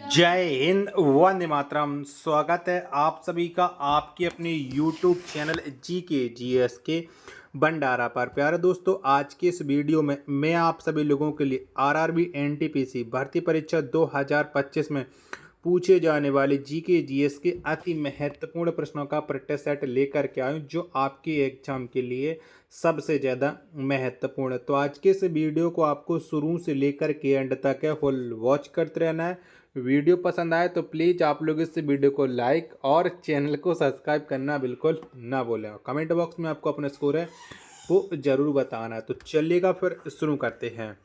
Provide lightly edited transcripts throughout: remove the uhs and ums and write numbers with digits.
जय हिंद, वंदे मातरम। स्वागत है आप सभी का आपके अपने YouTube चैनल जी के GS के भंडारा पर। प्यारे दोस्तों, आज के इस वीडियो में मैं आप सभी लोगों के लिए RRB NTPC भर्ती परीक्षा 2025 में पूछे जाने वाले GK GS के अति महत्वपूर्ण प्रश्नों का प्रैक्टिस सेट लेकर के आऊँ जो आपके एग्जाम के लिए सबसे ज़्यादा महत्वपूर्ण है। तो आज के इस वीडियो को आपको शुरू से लेकर के एंड तक है फुल वॉच करते रहना है। वीडियो पसंद आए तो प्लीज़ आप लोग इस वीडियो को लाइक और चैनल को सब्सक्राइब करना बिल्कुल ना भूलें। कमेंट बॉक्स में आपको अपना स्कोर है वो ज़रूर बताना है। तो चलिएगा फिर शुरू करते हैं।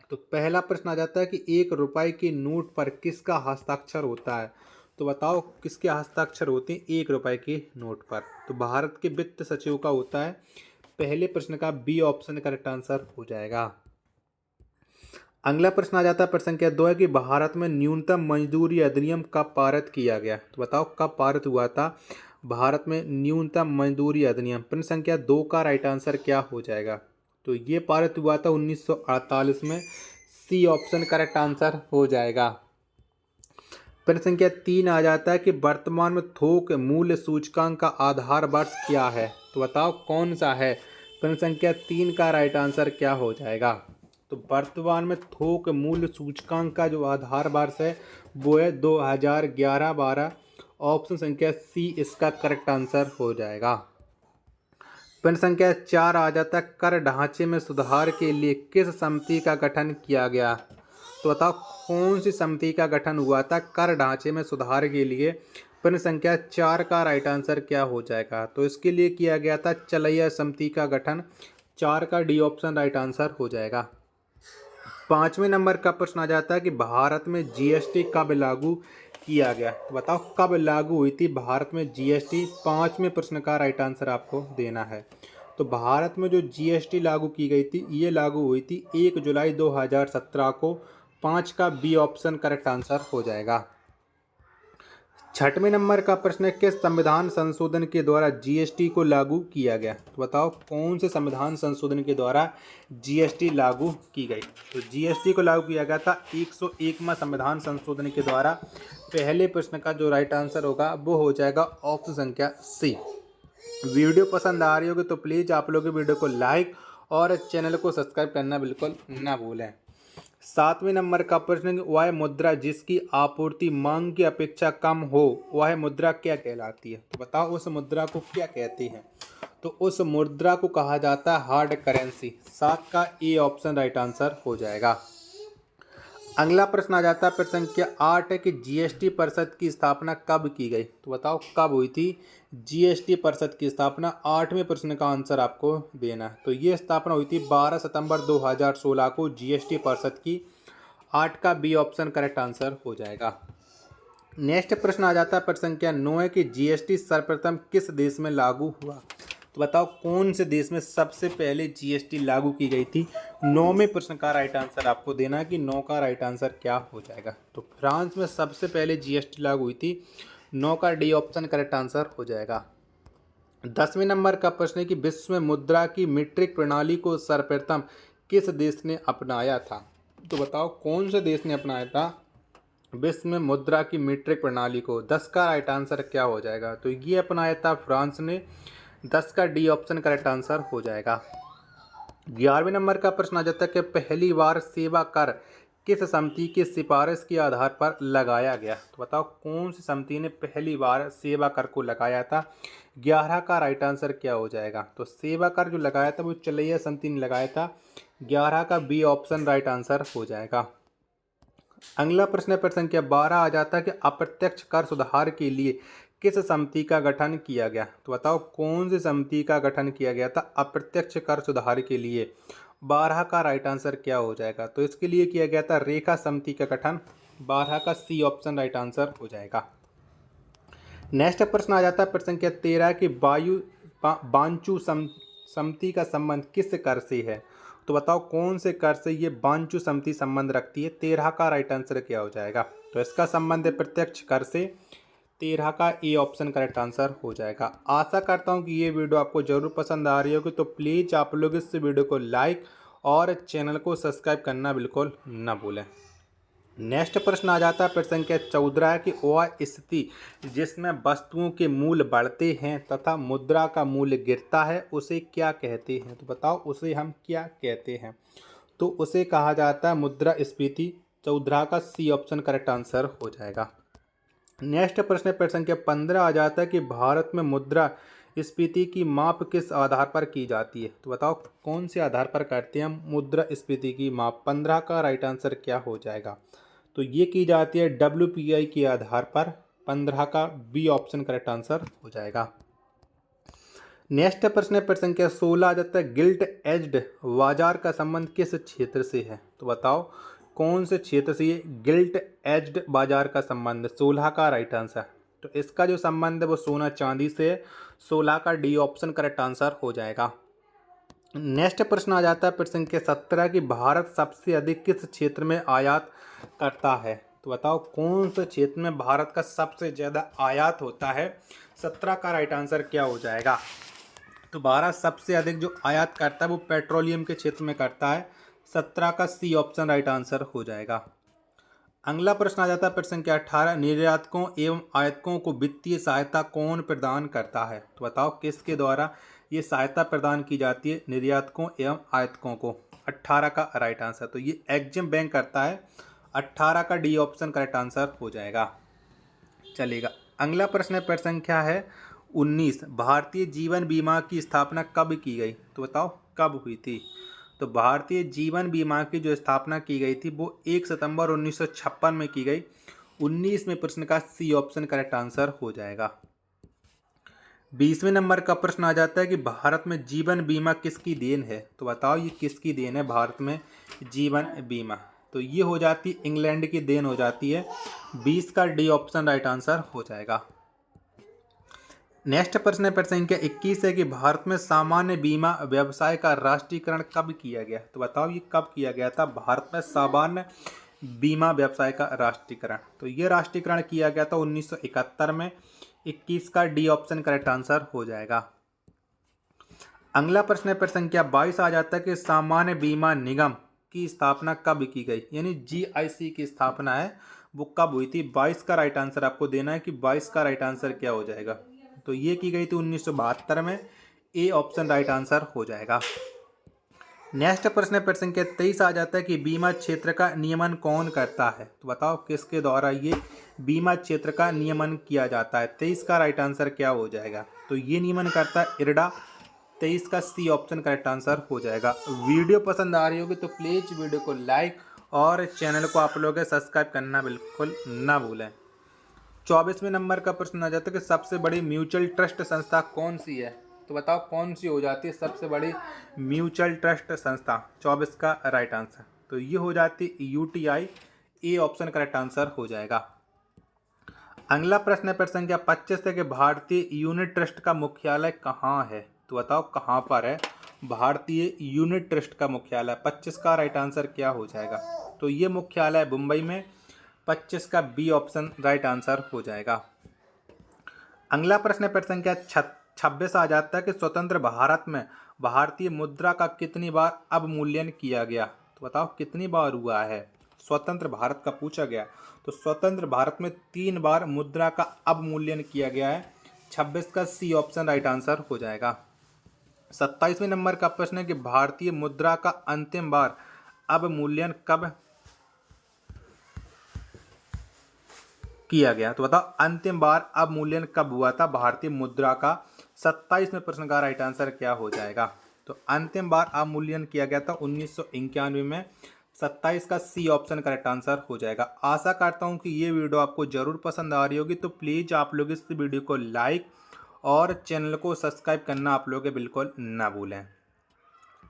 तो पहला प्रश्न आ जाता है कि 1 रुपए के नोट पर किसका हस्ताक्षर होता है। तो बताओ किसके हस्ताक्षर होते हैं 1 रुपए के नोट पर। तो भारत के वित्त सचिव का होता है। पहले प्रश्न का बी ऑप्शन करेक्ट आंसर हो जाएगा। अगला प्रश्न आ जाता है प्रश्न संख्या 2 है कि भारत में न्यूनतम मजदूरी अधिनियम कब पारित किया गया। तो बताओ कब पारित हुआ था भारत में न्यूनतम मजदूरी अधिनियम। प्रश्न संख्या 2 का राइट आंसर क्या हो जाएगा। तो ये पारित हुआ था 1948 में। सी ऑप्शन करेक्ट आंसर हो जाएगा। प्रश्न संख्या 3 आ जाता है कि वर्तमान में थोक मूल्य सूचकांक का आधार वर्ष क्या है। तो बताओ कौन सा है। प्रश्न संख्या 3 का राइट आंसर क्या हो जाएगा। तो वर्तमान में थोक मूल्य सूचकांक का जो आधार वर्ष है वो है 2011-12। ऑप्शन संख्या सी इसका करेक्ट आंसर हो जाएगा। प्रश्न संख्या 4 आ जाता है कर ढांचे में सुधार के लिए किस समिति का गठन किया गया। तो बताओ कौन सी समिति का गठन हुआ था कर ढांचे में सुधार के लिए। प्रश्न संख्या 4 का राइट आंसर क्या हो जाएगा। तो इसके लिए किया गया था चलैया समिति का गठन। 4 का डी ऑप्शन राइट आंसर हो जाएगा। 5वें नंबर का प्रश्न आ जाता है कि भारत में GST कब लागू किया गया। तो बताओ कब लागू हुई थी भारत में GST। 5वें प्रश्न का राइट आंसर आपको देना है। तो भारत में जो GST लागू की गई थी ये लागू हुई थी 1 जुलाई 2017 को। 5 का बी ऑप्शन करेक्ट आंसर हो जाएगा। 6वें नंबर का प्रश्न है किस संविधान संशोधन के द्वारा GST को लागू किया गया। तो बताओ कौन से संविधान संशोधन के द्वारा GST लागू की गई। तो GST को लागू किया गया था 101वां संविधान संशोधन के द्वारा। पहले प्रश्न का जो राइट आंसर होगा वो हो जाएगा ऑप्शन संख्या सी। वीडियो पसंद आ रही होगी तो प्लीज़ आप लोग वीडियो को लाइक और चैनल को सब्सक्राइब करना बिल्कुल ना भूलें। 7वें नंबर का प्रश्न वह मुद्रा जिसकी आपूर्ति मांग की अपेक्षा कम हो वह मुद्रा क्या कहलाती है। तो बताओ उस मुद्रा को क्या कहते हैं। तो उस मुद्रा को कहा जाता है हार्ड करेंसी। 7 का ए ऑप्शन राइट आंसर हो जाएगा। अगला प्रश्न आ जाता है प्रश्न संख्या 8 है कि GST परिषद की स्थापना कब की गई। तो बताओ कब हुई थी GST परिषद की स्थापना। 8वें प्रश्न का आंसर आपको देना है। तो ये स्थापना हुई थी 12 सितंबर 2016 को GST परिषद की। 8 का बी ऑप्शन करेक्ट आंसर हो जाएगा। नेक्स्ट प्रश्न आ जाता है प्रश्न संख्या 9 है कि GST सर्वप्रथम किस देश में लागू हुआ। तो बताओ कौन से देश में सबसे पहले GST लागू की गई थी। 9वें प्रश्न का राइट आंसर आपको देना है कि 9 का राइट आंसर क्या हो जाएगा। तो फ्रांस में सबसे पहले GST लागू हुई थी। 9 का डी ऑप्शन करेक्ट आंसर हो जाएगा। 10वें नंबर का प्रश्न है कि विश्व में मुद्रा की मीट्रिक प्रणाली को सर्वप्रथम किस देश ने अपनाया था। तो बताओ कौन से देश ने अपनाया था विश्व में मुद्रा की मीट्रिक प्रणाली को। 10 का राइट आंसर क्या हो जाएगा। तो ये अपनाया था फ्रांस ने। 10 का डी ऑप्शन करेक्ट आंसर हो जाएगा। 11वें नंबर का प्रश्न आ जाता है कि पहली बार सेवा कर किस समिति की सिफारिश के आधार पर लगाया गया। तो बताओ कौन सी समिति ने पहली बार सेवा कर को लगाया था। 11 का राइट आंसर क्या हो जाएगा। तो सेवा कर जो लगाया था वो चलैया समिति ने लगाया था। 11 का बी ऑप्शन राइट आंसर हो जाएगा। अगला प्रश्न है प्रश्न संख्या 12 आ जाता है कि अप्रत्यक्ष कर सुधार के लिए किस समिति का गठन किया गया। तो बताओ कौन सी समिति का गठन किया गया था अप्रत्यक्ष कर सुधार के लिए। 12 का राइट आंसर क्या हो जाएगा। तो इसके लिए किया गया था रेखा समिति का गठन। 12 का सी ऑप्शन राइट आंसर हो जाएगा। नेक्स्ट प्रश्न आ जाता है प्रश्न संख्या 13 कि बांचू समिति का संबंध किस कर से है। तो बताओ कौन से कर से ये बांचू समिति संबंध रखती है। 13 का राइट आंसर क्या हो जाएगा। तो इसका संबंध है प्रत्यक्ष कर से। 13 का ए ऑप्शन करेक्ट आंसर हो जाएगा। आशा करता हूँ कि ये वीडियो आपको ज़रूर पसंद आ रही होगी। तो प्लीज़ आप लोग इस वीडियो को लाइक और चैनल को सब्सक्राइब करना बिल्कुल ना भूलें। नेक्स्ट प्रश्न आ जाता है प्रश्न संख्या 14 की वह स्थिति जिसमें वस्तुओं के मूल्य बढ़ते हैं तथा मुद्रा का मूल्य गिरता है उसे क्या कहते हैं। तो बताओ उसे हम क्या कहते हैं। तो उसे कहा जाता है मुद्रास्फीति। 14 का सी ऑप्शन करेक्ट आंसर हो जाएगा। नेक्स्ट प्रश्न प्रश्न संख्या 15 आ जाता है कि भारत में मुद्रा स्फीति की माप किस आधार पर की जाती है। तो बताओ कौन से आधार पर करते हैं हम मुद्रा स्फीति की माप। 15 का राइट आंसर क्या हो जाएगा। तो ये की जाती है WPI के आधार पर। 15 का बी ऑप्शन करेक्ट आंसर हो जाएगा। नेक्स्ट प्रश्न प्रश्न संख्या 16 आ जाता है गिल्ट एज्ड बाजार का संबंध किस क्षेत्र से है। तो बताओ कौन से क्षेत्र से ये गिल्ट एज्ड बाजार का संबंध। 16 का राइट आंसर। तो इसका जो संबंध है वो सोना चांदी से है। 16 का डी ऑप्शन करेक्ट आंसर हो जाएगा। नेक्स्ट प्रश्न आ जाता है प्रश्न संख्या 17 कि भारत सबसे अधिक किस क्षेत्र में आयात करता है। तो बताओ कौन से क्षेत्र में भारत का सबसे ज़्यादा आयात होता है। 17 का राइट आंसर क्या हो जाएगा। तो भारत सबसे अधिक जो आयात करता है वो पेट्रोलियम के क्षेत्र में करता है। 17 का सी ऑप्शन राइट आंसर हो जाएगा। अगला प्रश्न आ जाता है प्रश्न संख्या 18 निर्यातकों एवं आयातकों को वित्तीय सहायता कौन प्रदान करता है। तो बताओ किसके द्वारा ये सहायता प्रदान की जाती है निर्यातकों एवं आयातकों को। 18 का राइट आंसर। तो ये एग्जिम बैंक करता है। 18 का डी ऑप्शन करेक्ट आंसर हो जाएगा। चलेगा। अगला प्रश्न प्रश्न संख्या है 19 भारतीय जीवन बीमा की स्थापना कब की गई। तो बताओ कब हुई थी। तो भारतीय जीवन बीमा की जो स्थापना की गई थी वो 1 सितंबर 1956 में की गई। 19 में प्रश्न का सी ऑप्शन करेक्ट आंसर हो जाएगा। 20वें नंबर का प्रश्न आ जाता है कि भारत में जीवन बीमा किसकी देन है। तो बताओ ये किसकी देन है भारत में जीवन बीमा। तो ये हो जाती है इंग्लैंड की देन हो जाती है। 20 का डी ऑप्शन राइट आंसर हो जाएगा। नेक्स्ट प्रश्न प्रश्न संख्या 21 है कि भारत में सामान्य बीमा व्यवसाय का राष्ट्रीयकरण कब किया गया। तो बताओ ये कब किया गया था भारत में सामान्य बीमा व्यवसाय का राष्ट्रीयकरण। तो ये राष्ट्रीयकरण किया गया था 1971 में। 21 का डी ऑप्शन करेक्ट आंसर हो जाएगा। अगला प्रश्न प्रश्न संख्या 22 आ जाता है कि सामान्य बीमा निगम की स्थापना कब की गई। यानी GIC की स्थापना है वो कब हुई थी। 22 का राइट आंसर आपको देना है कि 22 का राइट आंसर क्या हो जाएगा। तो ये की गई थी 1972 में। ए ऑप्शन राइट आंसर हो जाएगा। नेक्स्ट प्रश्न प्रश्न संख्या 23 आ जाता है कि बीमा क्षेत्र का नियमन कौन करता है। तो बताओ किसके द्वारा ये बीमा क्षेत्र का नियमन किया जाता है। 23 का राइट आंसर क्या हो जाएगा। तो ये नियमन करता है IRDA। 23 का सी ऑप्शन करेक्ट आंसर हो जाएगा। वीडियो पसंद आ रही होगी तो प्लीज़ वीडियो को लाइक और चैनल को आप लोग सब्सक्राइब करना बिल्कुल ना भूलें। 24वें नंबर का प्रश्न आ जाता है कि सबसे बड़ी म्यूचुअल ट्रस्ट संस्था कौन सी है। तो बताओ कौन सी हो जाती है सबसे बड़ी म्यूचुअल ट्रस्ट संस्था। 24 का राइट आंसर। तो ये हो जाती है UTI। A option correct answer हो जाएगा। अगला प्रश्न प्रश्न संख्या 25 है कि भारतीय यूनिट ट्रस्ट का मुख्यालय कहाँ है। तो बताओ कहाँ पर है भारतीय यूनिट ट्रस्ट का मुख्यालय। 25 का राइट आंसर क्या हो जाएगा। तो ये मुख्यालय मुंबई में। 25 का बी ऑप्शन राइट आंसर हो जाएगा। अगला प्रश्न प्रश्न संख्या 26 आ जाता है कि स्वतंत्र भारत में भारतीय मुद्रा का कितनी बार अवमूल्यन किया गया। तो बताओ कितनी बार हुआ है। स्वतंत्र भारत का पूछा गया। तो स्वतंत्र भारत में 3 बार मुद्रा का अवमूल्यन किया गया है। 26 का सी ऑप्शन राइट आंसर हो जाएगा। 27वें नंबर का प्रश्न है कि भारतीय मुद्रा का अंतिम बार अवमूल्यन कब किया गया। तो बताओ अंतिम बार अवमूल्यन कब हुआ था भारतीय मुद्रा का। 27वें प्रश्न का राइट आंसर क्या हो जाएगा। तो अंतिम बार अवमूल्यन किया गया था 1991 में। 27 का सी ऑप्शन करेक्ट आंसर हो जाएगा। आशा करता हूं कि ये वीडियो आपको जरूर पसंद आ रही होगी। तो प्लीज़ आप लोग इस वीडियो को लाइक और चैनल को सब्सक्राइब करना आप लोग बिल्कुल ना भूलें।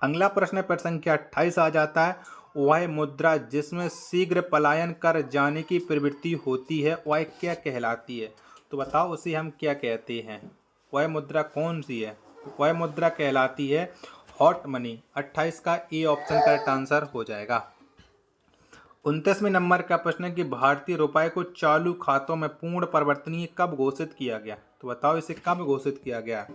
अगला प्रश्न प्रश्न संख्या 28 आ जाता है वह मुद्रा जिसमें शीघ्र पलायन कर जाने की प्रवृत्ति होती है वह क्या कहलाती है। तो बताओ उसे हम क्या कहते हैं। वह मुद्रा कौन सी है। वह मुद्रा कहलाती है हॉट मनी। 28 का ए ऑप्शन करेक्ट आंसर हो जाएगा। 29वें नंबर का प्रश्न है कि भारतीय रुपये को चालू खातों में पूर्ण परिवर्तनीय कब घोषित किया गया। तो बताओ इसे कब घोषित किया गया।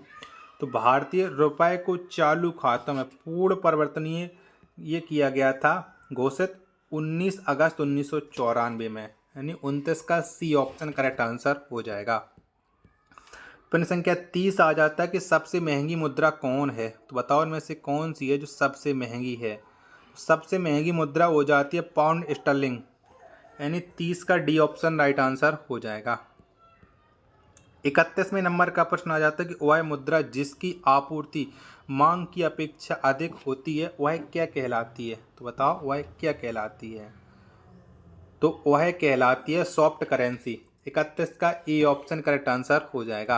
तो भारतीय रुपये को चालू खातों में पूर्ण परिवर्तनीय ये किया गया था घोषित 19 अगस्त 1994 में, यानी 29 का सी ऑप्शन करेक्ट आंसर हो जाएगा। प्रश्न संख्या 30 आ जाता है कि सबसे महंगी मुद्रा कौन है, तो बताओ इनमें से कौन सी है जो सबसे महंगी है। सबसे महंगी मुद्रा हो जाती है पाउंड स्टर्लिंग, यानी 30 का डी ऑप्शन राइट आंसर हो जाएगा। 31वें नंबर का प्रश्न आ जाता है कि वह मुद्रा जिसकी आपूर्ति मांग की अपेक्षा अधिक होती है वह क्या कहलाती है, तो बताओ वह क्या कहलाती है। तो वह कहलाती है सॉफ्ट करेंसी। 31 का ए ऑप्शन करेक्ट आंसर हो जाएगा।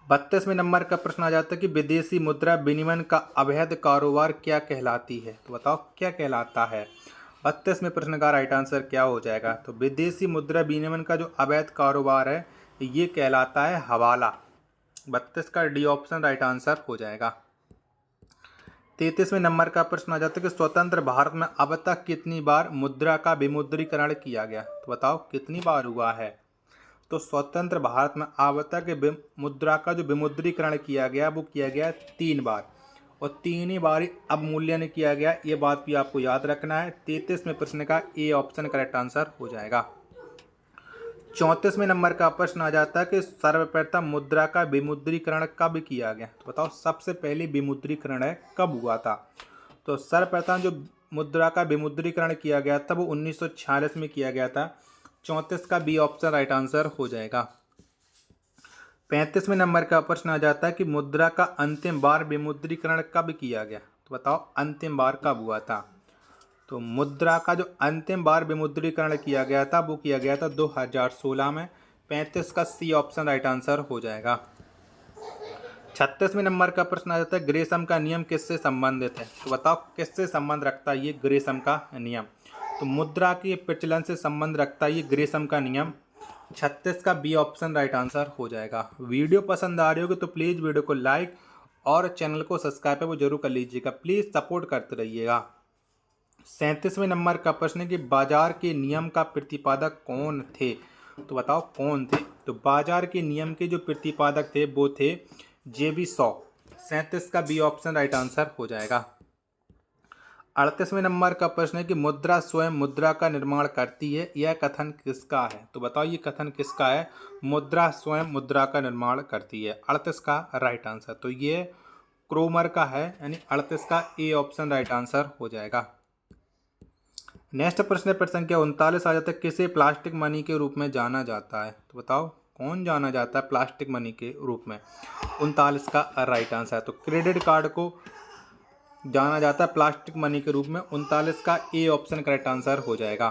32वें नंबर का प्रश्न आ जाता है कि विदेशी मुद्रा विनिमय का अवैध कारोबार क्या कहलाती है, तो बताओ क्या कहलाता है। 32वें प्रश्न का राइट आंसर क्या हो जाएगा। तो विदेशी मुद्रा विनिमय का जो अवैध कारोबार है ये कहलाता है हवाला। 32 का डी ऑप्शन राइट आंसर हो जाएगा। 33वें नंबर का प्रश्न आ जाता है कि स्वतंत्र भारत में अब तक कितनी बार मुद्रा का विमुद्रीकरण किया गया, तो बताओ कितनी बार हुआ है। तो स्वतंत्र भारत में अब तक मुद्रा का जो विमुद्रीकरण किया गया वो किया गया 3 बार, और 3 ही बार अवमूल्यन किया गया, ये बात भी आपको याद रखना है। 33वें प्रश्न का ए ऑप्शन करेक्ट आंसर हो जाएगा। 34वें नंबर का प्रश्न आ जाता है कि सर्वप्रथम मुद्रा का विमुद्रीकरण कब किया गया, तो बताओ सबसे पहले विमुद्रीकरण है कब हुआ था। तो सर्वप्रथम जो मुद्रा का विमुद्रीकरण किया गया था वो 1946 में किया गया था। 34 का बी ऑप्शन राइट आंसर हो जाएगा। 35वें नंबर का प्रश्न आ जाता है कि मुद्रा का अंतिम बार विमुद्रीकरण कब किया गया, तो बताओ अंतिम बार कब हुआ था। तो मुद्रा का जो अंतिम बार विमुद्रीकरण किया गया था वो किया गया था 2016 में। 35 का सी ऑप्शन राइट आंसर हो जाएगा। 36वें नंबर का प्रश्न आ जाता है ग्रेसम का नियम किससे संबंधित है, तो बताओ किससे संबंध रखता है ये ग्रेसम का नियम। तो मुद्रा के प्रचलन से संबंध रखता है ये ग्रेसम का नियम। 36 का बी ऑप्शन राइट आंसर हो जाएगा। वीडियो पसंद आ रही होगी तो प्लीज़ वीडियो को लाइक और चैनल को सब्सक्राइब वो जरूर कर लीजिएगा, प्लीज़ सपोर्ट करते रहिएगा। 37वें नंबर का प्रश्न है कि बाजार के नियम का प्रतिपादक कौन थे, तो बताओ कौन थे। तो बाजार के नियम के जो प्रतिपादक थे वो थे जेबी सॉ। 37 का बी ऑप्शन राइट आंसर हो जाएगा। 38वें नंबर का प्रश्न है कि मुद्रा स्वयं मुद्रा का निर्माण करती है, यह कथन किसका है, तो बताओ ये कथन किसका है। मुद्रा स्वयं मुद्रा का निर्माण करती है, 38 का राइट आंसर। तो ये क्रोमर का है, यानी 38 का ए ऑप्शन राइट आंसर हो जाएगा। नेक्स्ट प्रश्न है प्रश्न संख्या 39 आ जाता है किसे प्लास्टिक मनी के रूप में जाना जाता है, तो बताओ कौन जाना जाता है प्लास्टिक मनी के रूप में। 39 का राइट आंसर है। तो क्रेडिट कार्ड को जाना जाता है प्लास्टिक मनी के रूप में। 39 का ए ऑप्शन करेक्ट आंसर हो जाएगा।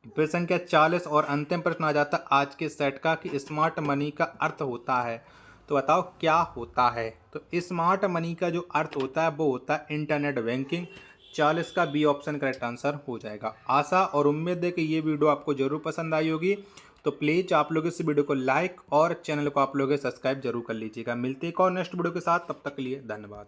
प्रश्न संख्या 40 और अंतिम प्रश्न आ जाता है आज के सेट का कि स्मार्ट मनी का अर्थ होता है, तो बताओ क्या होता है। तो स्मार्ट मनी का जो अर्थ होता है वो होता है इंटरनेट बैंकिंग। 40 का बी ऑप्शन करेक्ट आंसर हो जाएगा। आशा और उम्मीद है कि ये वीडियो आपको जरूर पसंद आई होगी, तो प्लीज़ आप लोग इस वीडियो को लाइक और चैनल को आप लोग सब्सक्राइब जरूर कर लीजिएगा। मिलते हैं एक और नेक्स्ट वीडियो के साथ, तब तक के लिए धन्यवाद।